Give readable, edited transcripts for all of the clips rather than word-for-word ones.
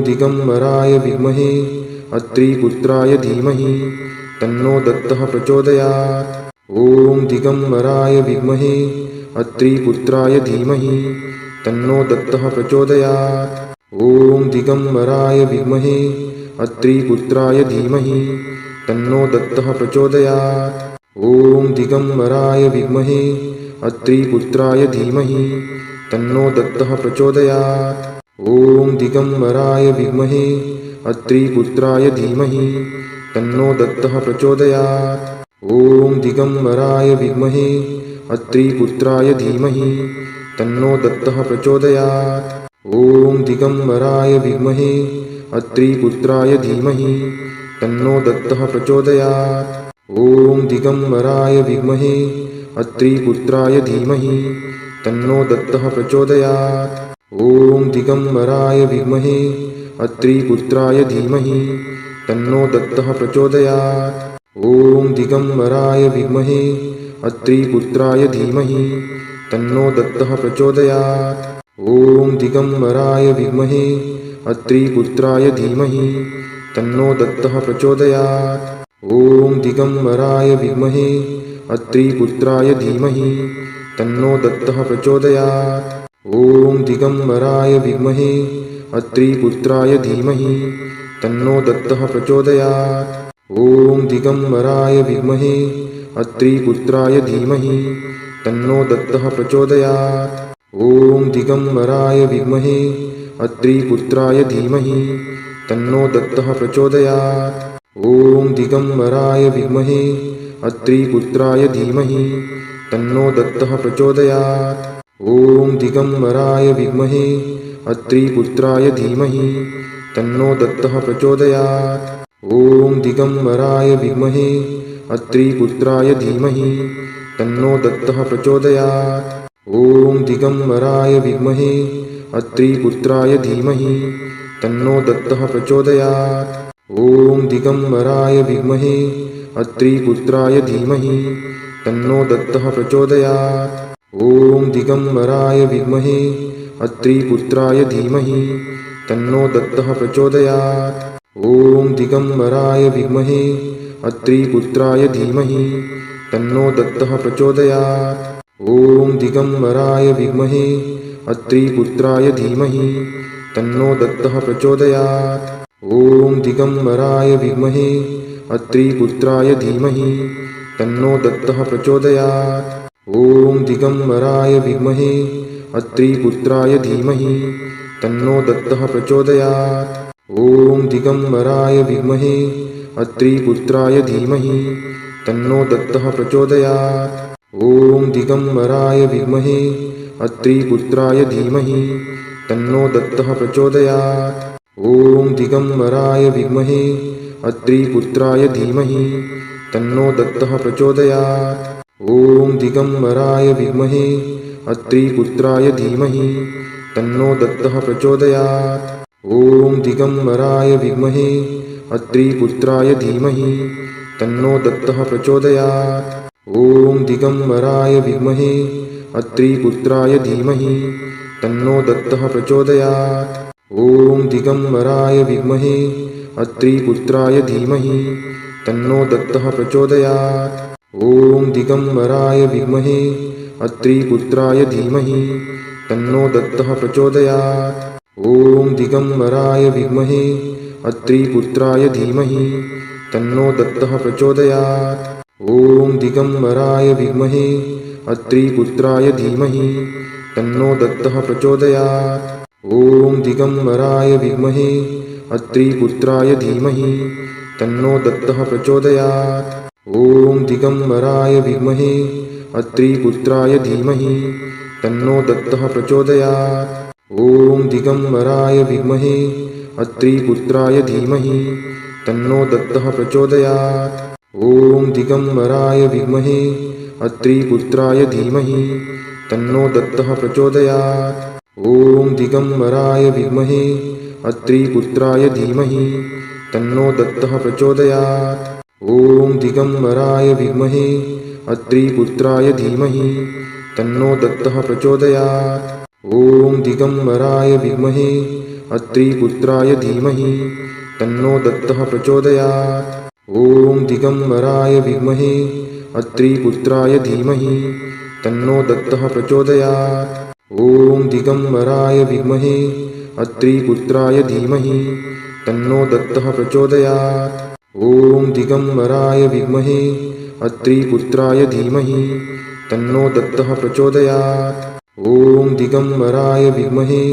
दिगंबराय विद्महे अत्रिपुत्राय धीमहि तन्नो दत्तः प्रचोदयात्। ॐ दिगंबराय विद्महे अत्रिपुत्राय धीमहि तन्नो दत्तः प्रचोदयात्। ॐ दिगंबराय विद्महे अत्रिपुत्राय धीमहि तन्नो दत्तः प्रचोदयात्। ॐ दिगंबराय विद्महे अत्रिपुत्राय धीमहि तन्नो दत्तः प्रचोदयात्। ॐ दिगंबराय विद्महे अत्रिपुत्राय धीमहि तन्नो दत्तः प्रचोदयात्। ॐ दिगंबराय विद्महे अत्रिपुत्राय धीमहि तन्नो दत्तः प्रचोदयात्। ॐ दिगंबराय विद्महे अत्रिपुत्राय धीमहि तन्नो दत्तः प्रचोदयात्। ॐ दिगंबराय विद्महे अत्रिपुत्राय धीमहि तन्नो दत्तः प्रचोदयात्। ॐ दिगंबराय विद्महे अत्रिपुत्राय धीमहि तन्नो दत्तः प्रचोदयात्। ॐ दिगंबराय विद्महे अत्रिपुत्राय धीमहि तन्नो दत्तः प्रचोदयात्। ॐ दिगंबराय विद्महे अत्रिपुत्राय धीमहि तन्नो दत्तः प्रचोदयात्। ॐ दिगंबराय विद्महे अत्रिपुत्राय धीमहि तन्नो दत्तः प्रचोदयात्। ॐ दिगंबराय विद्महे अत्रिपुत्राय धीमहि तन्नो दत्तः प्रचोदयात्। ॐ दिगंबराय विद्महे अत्रिपुत्राय धीमहि तन्नो दत्तः प्रचोदयात्। ॐ दिगंबराय विद्महे अत्रिपुत्राय धीमहि तन्नो दत्तः प्रचोदयात्। ॐ दिगंबराय विद्महे अत्रिपुत्राय धीमहि तन्नो दत्तः प्रचोदयात्। ॐ दिगंबराय विद्महे अत्रिपुत्राय धीमहि तन्नो दत्तः प्रचोदयात्। ॐ दिगंबराय विद्महे अत्रिपुत्राय धीमहि तन्नो दत्तः प्रचोदयात्। ॐ दिगंबराय विद्महे अत्रिपुत्राय धीमहि तन्नो दत्तः प्रचोदयात्। ॐ दिगंबराय विद्महे अत्रिपुत्राय धीमहि तन्नो दत्तः प्रचोदयात्। ॐ दिगंबराय विद्महे अत्रिपुत्राय धीमहि तन्नो दत्तः प्रचोदयात्। ॐ दिगंबराय विद्महे अत्रिपुत्राय धीमहि तन्नो दत्तः प्रचोदयात्। ॐ दिगंबराय विद्महे अत्रिपुत्राय धीमहि तन्नो दत्तः प्रचोदयात्। ॐ दिगंबराय विद्महे अत्रिपुत्राय धीमहि तन्नो दत्तः प्रचोदयात्। ॐ दिगंबराय विद्महे अत्रिपुत्राय धीमहि तन्नो दत्तः प्रचोदयात्। ॐ दिगंबराय विद्महे अत्रिपुत्राय धीमहि तन्नो दत्तः प्रचोदयात्। ॐ दिगंबराय विद्महे अत्रिपुत्राय धीमहि तन्नो दत्तः प्रचोदयात्। ॐ दिगंबराय विद्महे अत्रिपुत्राय धीमहि तन्नो दत्तः प्रचोदयात्। ॐ दिगंबराय विद्महे अत्रिपुत्राय धीमहि तन्नो दत्तः प्रचोदयात्। ॐ दिगंबराय विद्महे अत्रिपुत्राय धीमहि तन्नो दत्तः प्रचोदयात्। ॐ दिगंबराय विद्महे अत्रिपुत्राय धीमहि तन्नो दत्तः प्रचोदयात्। ॐ दिगंबराय विद्महे अत्रिपुत्राय धीमहि तन्नो दत्तः प्रचोदयात्। ॐ दिगंबराय विद्महे अत्रिपुत्राय धीमहि तन्नो दत्तः प्रचोदयात्। ॐ दिगंबराय विद्महे अत्रिपुत्राय धीमहि तन्नो दत्तः प्रचोदयात्। ॐ दिगंबराय विद्महे अत्रिपुत्राय धीमहि तन्नो दत्तः प्रचोदयात्। ॐ दिगंबराय विद्महे अत्रिपुत्राय धीमहि तन्नो दत्तः प्रचोदयात्। ॐ दिगंबराय विद्महे अत्रिपुत्राय धीमहि तन्नो दत्तः प्रचोदयात्। ॐ दिगंबराय विद्महे अत्रिपुत्राय धीमहि तन्नो दत्तः प्रचोदयात्। ॐ दिगंबराय विद्महे अत्रिपुत्राय धीमहि तन्नो दत्तः प्रचोदयात्। ॐ दिगंबराय विद्महे अत्रिपुत्राय धीमहि तन्नो दत्तः प्रचोदयात्। ॐ दिगंबराय विद्महे अत्रिपुत्राय धीमहि तन्नो दत्तः प्रचोदयात्। ॐ दिगंबराय विद्महे अत्रिपुत्राय धीमहि तन्नो दत्तः प्रचोदयात्। ॐ दिगम्बराय विद्महे अत्रिपुत्राय धीमहि तन्नो दत्तः प्रचोदयात्। ॐ दिगम्बराय विद्महे अत्रिपुत्राय धीमहि तन्नो दत्तः प्रचोदयात्। ॐ दिगम्बराय विद्महे अत्रिपुत्राय धीमहि तन्नो दत्तः प्रचोदयात्। ॐ दिगम्बराय विद्महे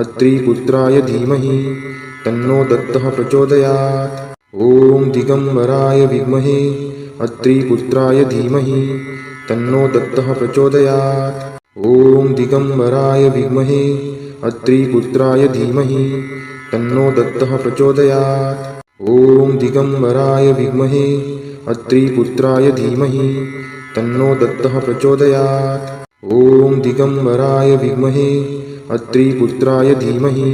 अत्रिपुत्राय धीमहि तन्नो दत्तः प्रचोदयात्। ॐ दिगम्बराय विद्महे अत्रिपुत्राय धीमहि तन्नो दत्तः प्रचोदयात्। ॐ दिगम्बराय विद्महे अत्रिपुत्राय धीमहि तन्नो दत्तः प्रचोदयात्। ॐ दिगम्बराय विद्महे अत्रिपुत्राय धीमहि तन्नो दत्तः प्रचोदयात्। ॐ दिगम्बराय विद्महे अत्रिपुत्राय धीमहि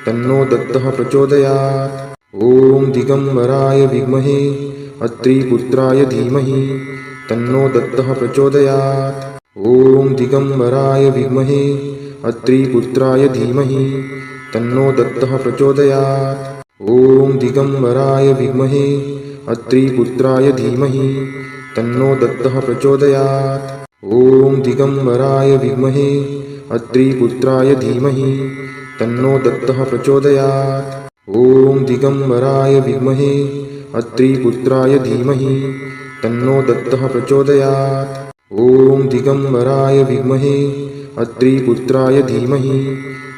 तन्नो दत्तः प्रचोदयात्। ॐ दिगम्बराय विद्महे अत्रिपुत्राय धीमहि तन्नो दत्तः प्रचोदयात्। ॐ दिगम्बराय विद्महे अत्रिपुत्राय धीमहि तन्नो दत्तः प्रचोदयात्। ॐ दिगम्बराय विद्महे अत्रिपुत्राय धीमहि तन्नो दत्तः प्रचोदयात्। ॐ दिगम्बराय विद्महे अत्रिपुत्राय धीमहि तन्नो दत्तः प्रचोदयात्। ॐ दिगम्बराय विद्महे अत्रिपुत्राय धीमहि तन्नो दत्तः प्रचोदयात्। ॐ दिगम्बराय विद्महे अत्रिपुत्राय धीमहि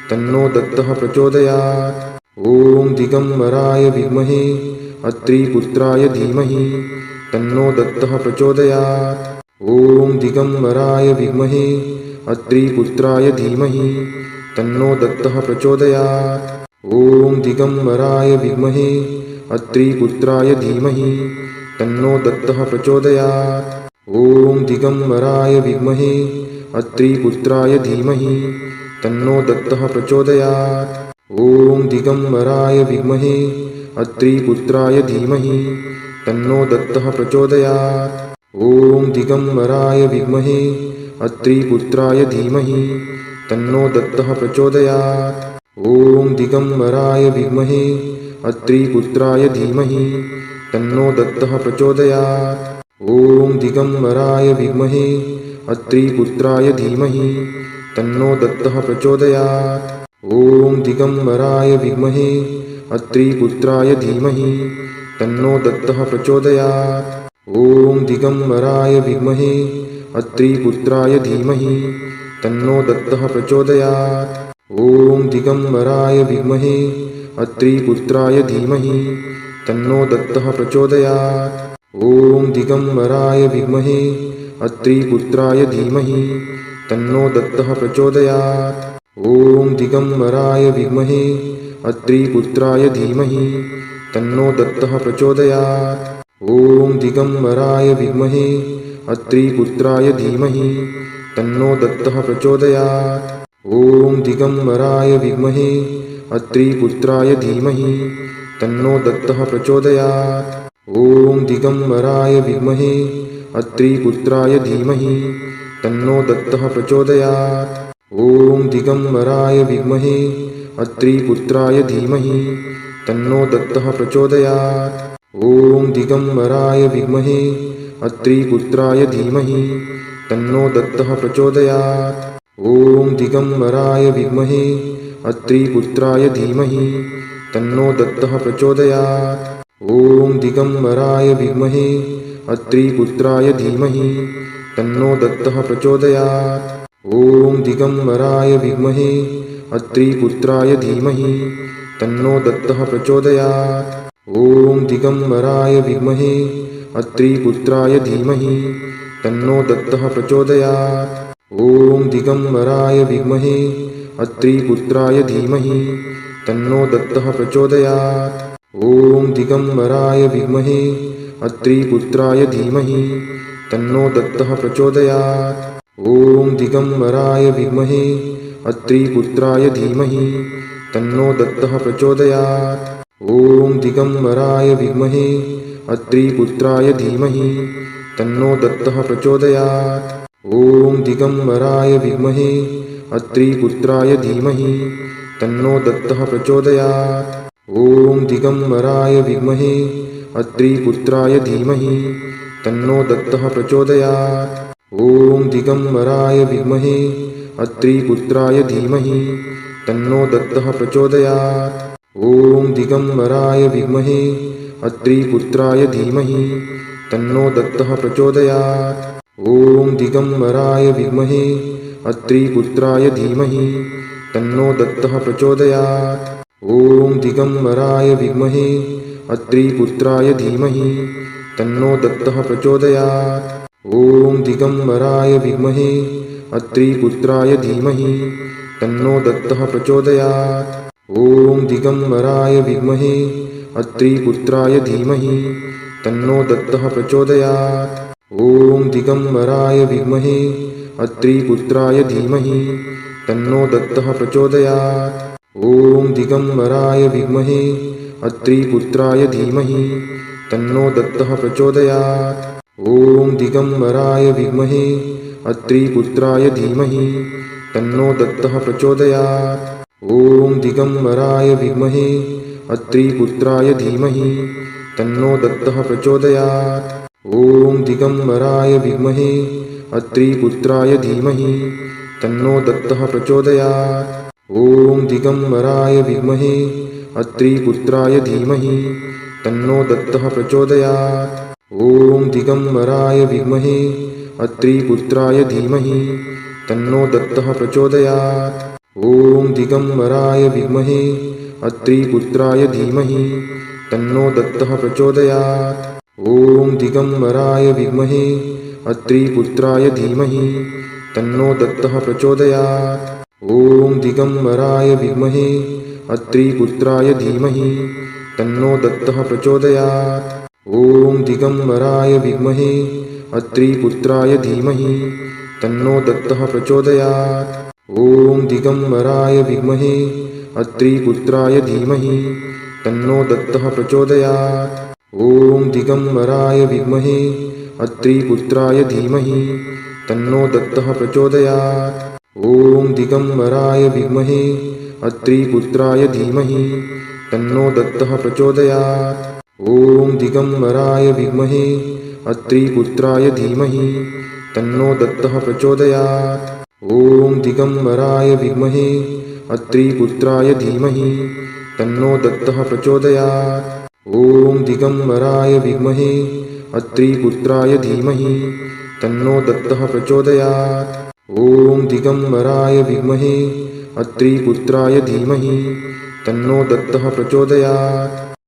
तन्नो दत्तः प्रचोदयात्। ॐ दिगम्बराय विद्महे अत्रिपुत्राय धीमहि तन्नो दत्तः प्रचोदयात्। ॐ दिगम्बराय विद्महे अत्रिपुत्राय धीमहि तन्नो दत्तः प्रचोदयात्। ॐ दिगम्बराय विद्महे अत्रिपुत्राय धीमहि तन्नो दत्तः प्रचोदयात्। ॐ दिगम्बराय विद्महे अत्रिपुत्राय धीमहि तन्नो दत्तः प्रचोदयात्। ॐ दिगम्बराय विद्महे अत्रिपुत्राय धीमहि तन्नो दत्तः प्रचोदयात्। ॐ दिगम्बराय विद्महे अत्रिपुत्राय धीमहि तन्नो दत्तः प्रचोदयात्। ॐ दिगम्बराय विद्महे अत्रिपुत्राय धीमहि तन्नो दत्तः प्रचोदयात्। ॐ दिगम्बराय विद्महे अत्रिपुत्राय धीमहि तन्नो दत्तः प्रचोदयात्। ॐ दिगम्बराय विद्महे अत्रिपुत्राय धीमहि तन्नो दत्तः प्रचोदयात्। ॐ दिगम्बराय विद्महे अत्रिपुत्राय धीमहि तन्नो दत्तः प्रचोदयात्। ॐ दिगम्बराय विद्महे अत्रिपुत्राय धीमहि तन्नो दत्तः प्रचोदयात्। ॐ दिगम्बराय विद्महे अत्रिपुत्राय धीमहि तन्नो दत्तः प्रचोदयात्। ॐ दिगम्बराय विद्महे अत्रिपुत्राय धीमहि तन्नो दत्तः प्रचोदयात्। ॐ दिगम्बराय विद्महे अत्रिपुत्राय धीमहि तन्नो दत्तः प्रचोदयात्। ॐ दिगम्बराय विद्महे अत्रिपुत्राय धीमहि तन्नो दत्तः प्रचोदयात्। ॐ दिगम्बराय विद्महे अत्रिपुत्राय धीमहि तन्नो दत्तः प्रचोदयात्। ॐ दिगम्बराय विद्महे अत्रिपुत्राय धीमहि तन्नो दत्तः प्रचोदयात्। ॐ दिगम्बराय विद्महे अत्रिपुत्राय धीमहि तन्नो दत्तः प्रचोदयात्। ॐ दिगम्बराय विद्महे अत्रिपुत्राय धीमहि तन्नो दत्तः प्रचोदयात्। ॐ दिगम्बराय विद्महे अत्रिपुत्राय धीमहि तन्नो दत्तः प्रचोदयात्। ॐ दिगम्बराय विद्महे अत्रिपुत्राय धीमहि तन्नो दत्तः प्रचोदयात्। ॐ दिगम्बराय विद्महे अत्रिपुत्राय धीमहि तन्नो दत्तः प्रचोदयात्। ॐ दिगम्बराय विद्महे अत्रिपुत्राय धीमहि तन्नो दत्तः प्रचोदयात्। ॐ दिगम्बराय विद्महे अत्रिपुत्राय धीमहि तन्नो दत्तः प्रचोदयात्। ॐ दिगम्बराय विद्महे अत्रिपुत्राय धीमहि तन्नो दत्तः प्रचोदयात्। ॐ दिगम्बराय विद्महे अत्रिपुत्राय धीमहि तन्नो दत्तः प्रचोदयात्। ॐ दिगम्बराय विद्महे अत्रिपुत्राय धीमहि तन्नो दत्तः प्रचोदयात्। ॐ दिगम्बराय विद्महे अत्रिपुत्राय धीमहि तन्नो दत्तः प्रचोदयात्। ॐ दिगम्बराय विद्महे अत्रिपुत्राय धीमहि तन्नो दत्तः प्रचोदयात्। ॐ दिगम्बराय विद्महे अत्रिपुत्राय धीमहि तन्नो दत्तः प्रचोदयात्। ॐ दिगम्बराय विद्महे अत्रिपुत्राय धीमहि तन्नो दत्तः प्रचोदयात्। ॐ दिगम्बराय विद्महे अत्रिपुत्राय धीमहि तन्नो दत्तः प्रचोदयात्। ॐ दिगम्बराय विद्महे अत्रिपुत्राय धीमहि तन्नो दत्तः प्रचोदयात्। ॐ दिगम्बराय विद्महे अत्रिपुत्राय धीमहि तन्नो दत्तः प्रचोदयात्। ॐ दिगम्बराय विद्महे अत्रिपुत्राय धीमहि तन्नो दत्तः प्रचोदयात्। ॐ दिगम्बराय विद्महे अत्रिपुत्राय धीमहि तन्नो दत्तः प्रचोदयात्। ॐ दिगम्बराय विद्महे अत्रिपुत्राय धीमहि तन्नो दत्तः प्रचोदयात्। ॐ दिगम्बराय विद्महे अत्रिपुत्राय धीमहि तन्नो दत्तः प्रचोदयात्। ॐ दिगम्बराय विद्महे अत्रिपुत्राय धीमहि तन्नो दत्तः प्रचोदयात्। ॐ दिगम्बराय विद्महे अत्रिपुत्राय धीमहि तन्नो दत्तः प्रचोदयात्। ॐ दिगम्बराय विद्महे अत्रिपुत्राय धीमहि तन्नो दत्तः प्रचोदयात्। ॐ दिगम्बराय विद्महे अत्रिपुत्राय धीमहि तन्नो दत्तः प्रचोदयात्। ॐ दिगम्बराय विद्महे अत्रिपुत्राय धीमहि तन्नो दत्तः प्रचोदयात्। ॐ दिगम्बराय विद्महे अत्रिपुत्राय धीमहि तन्नो दत्तः प्रचोदयात्। ॐ दिगम्बराय विद्महे अत्रिपुत्राय धीमहि तन्नो दत्तः प्रचोदयात्। ॐ दिगम्बराय विद्महे अत्रिपुत्राय धीमहि तन्नो दत्तः प्रचोदयात्। ॐ दिगम्बराय विद्महे अत्रिपुत्राय धीमहि तन्नो दत्तः प्रचोदयात्। ॐ दिगम्बराय विद्महे अत्रिपुत्राय धीमहि तन्नो दत्तः प्रचोदयात्। ॐ दिगम्बराय विद्महे अत्रिपुत्राय धीमहि तन्नो दत्तः प्रचोदयात्। ॐ दिगम्बराय विद्महे अत्रिपुत्राय धीमहि तन्नो दत्तः प्रचोदयात्। ॐ दिगम्बराय विद्महे अत्रिपुत्राय धीमहि तन्नो दत्तः प्रचोदयात्। ॐ दिगम्बराय विद्महे अत्रिपुत्राय धीमहि तन्नो दत्तः प्रचोदयात्।